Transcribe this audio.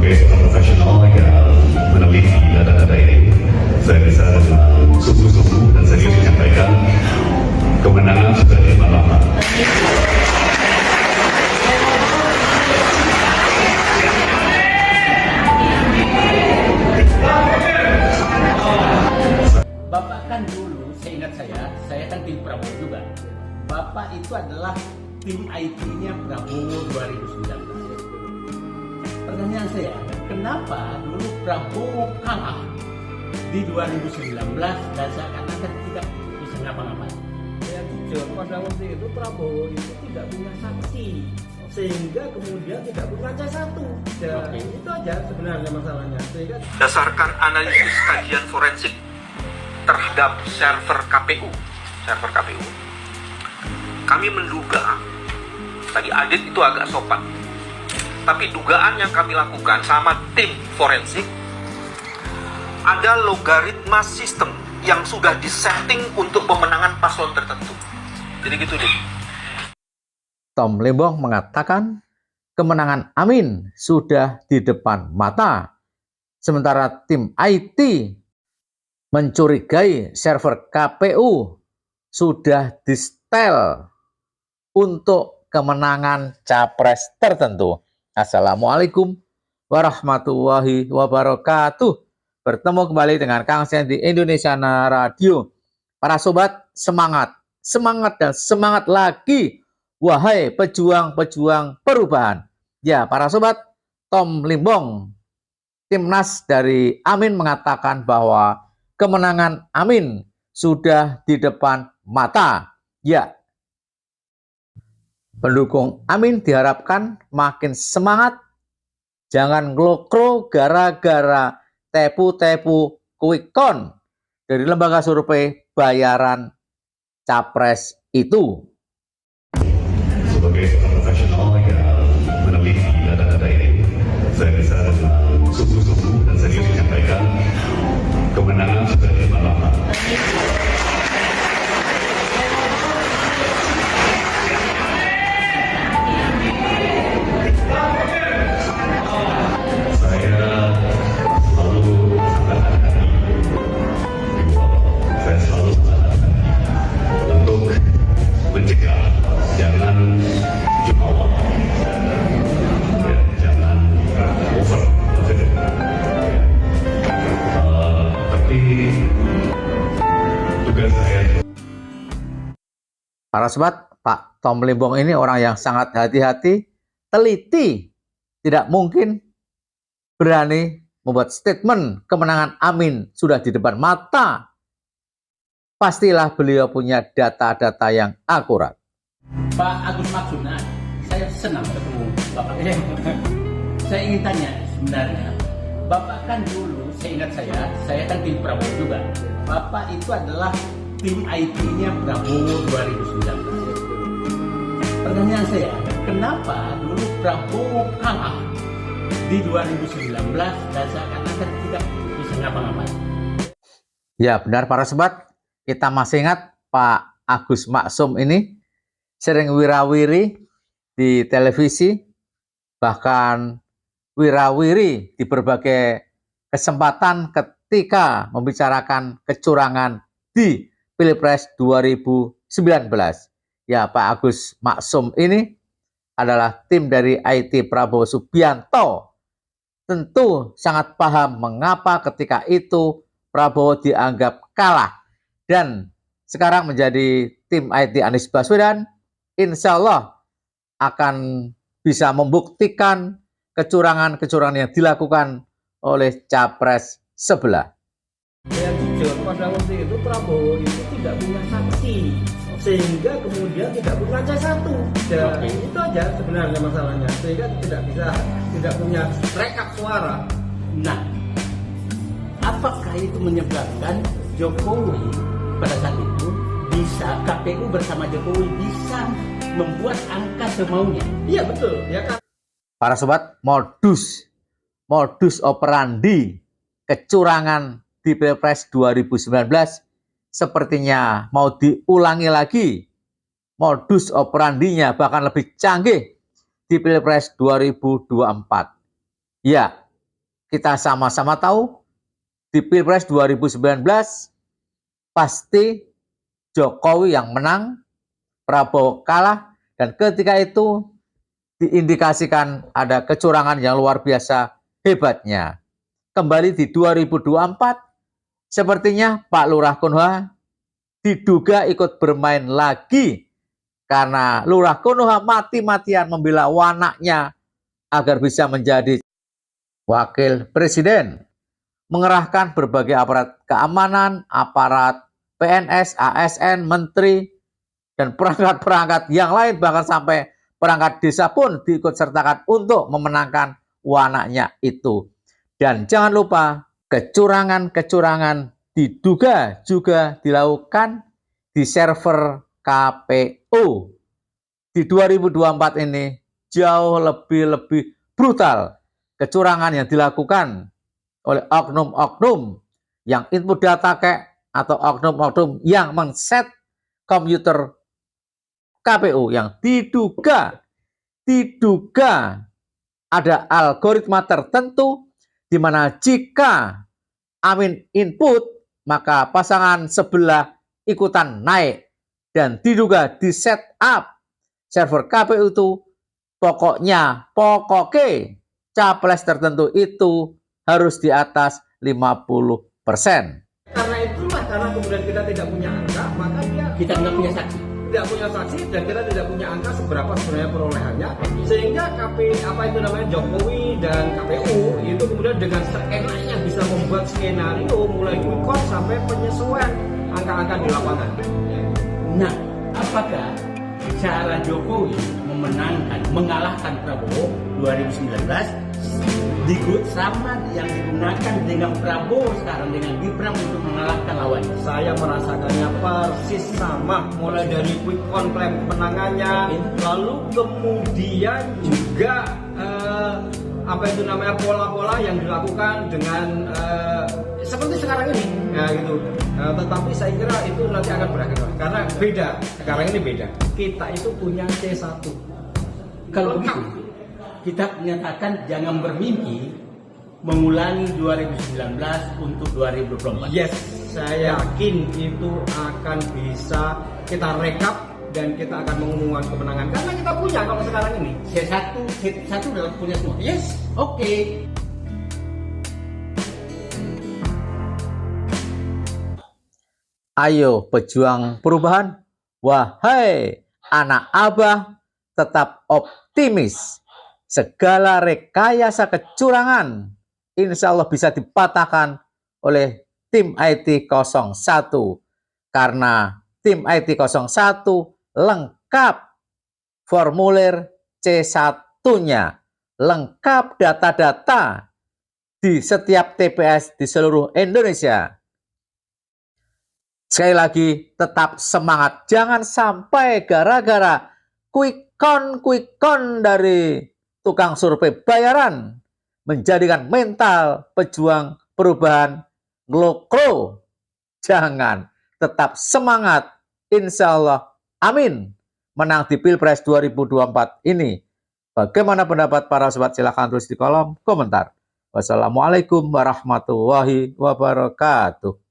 sebagai seorang profesional yang meneliti data-data ini, saya bisa dengan sungguh-sungguh dan serius menyampaikan kemenangan sudah di mana. Bapak kan dulu, seingat saya kan tim Prabowo juga. Bapak itu adalah tim IT-nya Prabowo 2019. Pertanyaan saya, kenapa dulu Prabowo kalah di 2019 dan seakan-akan tidak bisa ngapa-ngapain? Ya jujur, pada waktu itu Prabowo itu tidak punya saksi, sehingga kemudian tidak berkaca satu. Ya, itu aja sebenarnya masalahnya. Sehingga berdasarkan analisis kajian forensik terhadap server KPU, kami menduga, tadi Adit itu agak sopan, tapi dugaan yang kami lakukan sama tim forensik, ada logaritma sistem yang sudah disetting untuk pemenangan paslon tertentu. Jadi gitu deh. Tom Limbong mengatakan kemenangan Amin sudah di depan mata, sementara tim IT mencurigai server KPU sudah di-setel untuk kemenangan capres tertentu. Assalamualaikum warahmatullahi wabarakatuh. Bertemu kembali dengan Kang Sen di Indonesia Radio. Para sobat, semangat, semangat dan semangat lagi. Wahai pejuang-pejuang perubahan. Ya, para sobat, Tom Limbong, Timnas dari Amin mengatakan bahwa kemenangan Amin sudah di depan mata. Ya, pendukung Amin diharapkan makin semangat, jangan ngelokro gara-gara tepu-tepu quick count dari lembaga survei bayaran capres itu. Sebagai seorang profesional yang meneliti data-data ini, saya bisa dengan sungguh-sungguh dan serius menyampaikan kemenangan sudah di mana. Para sobat, Pak Tom Limbong ini orang yang sangat hati-hati, teliti, tidak mungkin berani membuat statement kemenangan Amin sudah di depan mata. Pastilah beliau punya data-data yang akurat. Pak Agus Maksuna, saya senang ketemu Bapak. Saya ingin tanya sebenarnya, Bapak kan dulu, seingat saya kan tim Prabowo juga. Bapak itu adalah tim IT-nya Prabowo 2019. Pertanyaan saya, kenapa dulu Prabowo kalah di 2019 dan seakan-akan tidak bisa ngapa-ngapain? Ya benar para sobat, kita masih ingat Pak Agus Maksum ini sering wirawiri di televisi, bahkan wirawiri di berbagai kesempatan ketika membicarakan kecurangan di Pilpres 2019. Ya, Pak Agus Maksum ini adalah tim dari IT Prabowo Subianto. Tentu sangat paham mengapa ketika itu Prabowo dianggap kalah. Dan sekarang menjadi tim IT Anies Baswedan, insya Allah akan bisa membuktikan kecurangan-kecurangan yang dilakukan oleh capres sebelah. ya jujur, pada waktu itu Prabowo itu tidak punya saksi, sehingga kemudian tidak berkaca satu. Ya, itu aja sebenarnya masalahnya. Sehingga tidak punya rekap suara. Nah, apakah itu menyebabkan Jokowi pada saat itu bisa, KPU bersama Jokowi bisa membuat angka semaunya? Iya betul, ya kan. Para sobat, modus operandi kecurangan di Pilpres 2019 sepertinya mau diulangi lagi. Modus operandinya bahkan lebih canggih di Pilpres 2024. Ya, kita sama-sama tahu di Pilpres 2019 pasti Jokowi yang menang, Prabowo kalah, dan ketika itu diindikasikan ada kecurangan yang luar biasa hebatnya. Kembali di 2024, sepertinya Pak Lurah Konoha diduga ikut bermain lagi karena Lurah Konoha mati-matian membela anaknya agar bisa menjadi wakil presiden, mengerahkan berbagai aparat keamanan, aparat PNS, ASN, menteri, dan perangkat-perangkat yang lain, bahkan sampai perangkat desa pun diikut sertakan untuk memenangkan anaknya itu. Dan jangan lupa kecurangan-kecurangan diduga juga dilakukan di server KPU. Di 2024 ini jauh lebih brutal kecurangan yang dilakukan oleh oknum-oknum yang input data atau oknum-oknum yang men-set komputer KPU yang diduga ada algoritma tertentu di mana jika Amin input maka pasangan sebelah ikutan naik, dan diduga di set up server KPU itu pokoknya capres tertentu itu harus di atas 50%. Karena itulah, karena kemudian kita tidak punya angka, maka Kita nggak punya saksi. tidak punya saksi dan kita tidak punya angka seberapa sebenarnya perolehannya, sehingga Jokowi dan KPU itu kemudian dengan seenaknya bisa membuat skenario mulai quick count sampai penyesuaian angka-angka di lapangan. Nah, apakah cara Jokowi mengalahkan Prabowo 2019 sama yang digunakan dengan Prabowo sekarang dengan Gibran untuk mengalahkan lawannya? Saya merasakannya persis sama, mulai dari quick count klaim kemenangannya, lalu kemudian juga pola-pola yang dilakukan dengan seperti sekarang ini, ya gitu. Tetapi saya kira itu nanti akan berakhir karena beda. Sekarang ini beda. Kita itu punya C1. Kalau begitu, kita menyatakan jangan bermimpi mengulangi 2019 untuk 2024. Yes, saya yakin itu akan bisa kita rekap dan kita akan mengumumkan kemenangan karena kita punya kalau sekarang ini. C1 udah punya semua. Yes, oke. Ayo pejuang perubahan, wahai anak Abah, tetap optimis. Segala rekayasa kecurangan insya Allah bisa dipatahkan oleh tim IT 01. Karena tim IT 01 lengkap formulir C1-nya, lengkap data-data di setiap TPS di seluruh Indonesia. Sekali lagi, tetap semangat. Jangan sampai gara-gara quick count dari tukang survei bayaran menjadikan mental pejuang perubahan ngelokro. Jangan, tetap semangat. Insya Allah, amin. Menang di Pilpres 2024 ini. Bagaimana pendapat para sobat? Silahkan tulis di kolom komentar. Wassalamualaikum warahmatullahi wabarakatuh.